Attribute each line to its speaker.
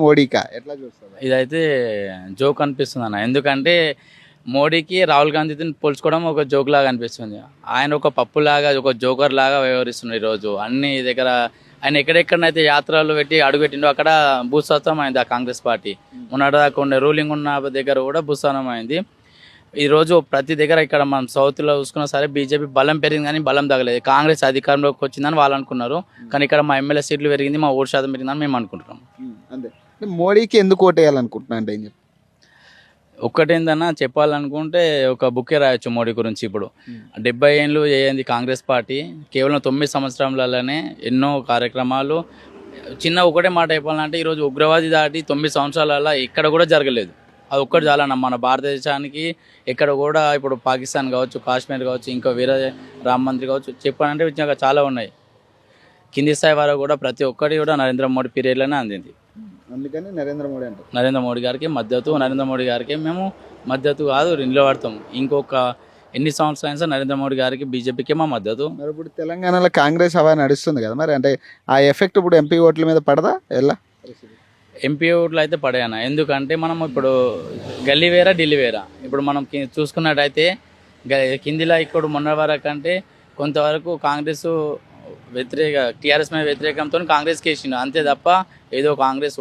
Speaker 1: మోడీకా ఎట్లా చూస్తారు?
Speaker 2: ఇదైతే జోక్ అనిపిస్తుంది అన్న. ఎందుకంటే మోడీకి రాహుల్ గాంధీతో పోల్చుకోవడం ఒక జోక్ లాగా అనిపిస్తుంది. ఆయన ఒక పప్పులాగా ఒక జోకర్ లాగా వ్యవహరిస్తున్నారు ఈరోజు అన్ని దగ్గర. ఆయన ఎక్కడెక్కడనైతే యాత్రలు పెట్టి అడుగుపెట్టిండో అక్కడ భూస్వాతం అయింది ఆ కాంగ్రెస్ పార్టీ. మొన్నటిదాకా ఉండే రూలింగ్ ఉన్న దగ్గర కూడా భూస్వాతం అయింది. ఈరోజు ప్రతి దగ్గర ఇక్కడ మనం సౌత్లో చూసుకున్నా సరే బీజేపీ బలం పెరిగింది కానీ బలం తగలేదు. కాంగ్రెస్ అధికారంలోకి వచ్చిందని వాళ్ళు అనుకున్నారు, కానీ ఇక్కడ మా ఎమ్మెల్యే సీట్లు పెరిగింది, మా ఓటు శాతం పెరిగిందని మేము అనుకుంటున్నాం.
Speaker 1: అంతే. మోడీకి ఎందుకు ఓటేయాలనుకుంటున్నా అంటే ఏం చెప్తారు?
Speaker 2: ఒక్కటేందన్నా చెప్పాలనుకుంటే ఒక బుక్కే రాయొచ్చు మోడీ గురించి. ఇప్పుడు 70 ఏళ్ళు అయ్యింది కాంగ్రెస్ పార్టీ, కేవలం 9 సంవత్సరాలలోనే ఎన్నో కార్యక్రమాలు. చిన్న ఒకటే మాట చెప్పాలంటే ఈరోజు ఉగ్రవాది దాటి 9 సంవత్సరాలలో ఎక్కడ కూడా జరగలేదు. అది ఒక్కటి చాలన్న మన భారతదేశానికి. ఎక్కడ కూడా ఇప్పుడు పాకిస్తాన్ కావచ్చు, కాశ్మీర్ కావచ్చు, ఇంకా వేరే రామ మందిర్ కావచ్చు, చెప్పాలంటే ఇంకా చాలా ఉన్నాయి. కింది స్థాయి వరకు కూడా ప్రతి ఒక్కటి కూడా నరేంద్ర మోడీ పీరియడ్లోనే అందింది.
Speaker 1: అందుకని నరేంద్ర మోడీ అంటారు.
Speaker 2: నరేంద్ర మోడీ గారికి మద్దతు. నరేంద్ర మోడీ గారికి మేము మద్దతు కాదు నిలబడతాం. ఇంకొక ఎన్ని సంవత్సరాలు అయినా నరేంద్ర మోడీ గారికి, బీజేపీకి మా మద్దతు.
Speaker 1: మరి ఇప్పుడు తెలంగాణలో కాంగ్రెస్ హవా నడుస్తుంది కదా, మరి అంటే ఆ ఎఫెక్ట్ ఇప్పుడు ఎంపీ ఓట్ల మీద పడదా? ఎలా
Speaker 2: ఎంపీ ఓట్లు అయితే పడాయన. ఎందుకంటే మనం ఇప్పుడు గల్లీ వేరా ఢిల్లీ వేరా. ఇప్పుడు మనం చూసుకున్నట్టయితే కిందిలో ఇక్కడ మొన్న వరకు అంటే కొంతవరకు కాంగ్రెస్ టీఆర్ఎస్ మీద వ్యతిరేకంతో కాంగ్రెస్కి వేసిండు అంతే తప్ప ఏదో కాంగ్రెస్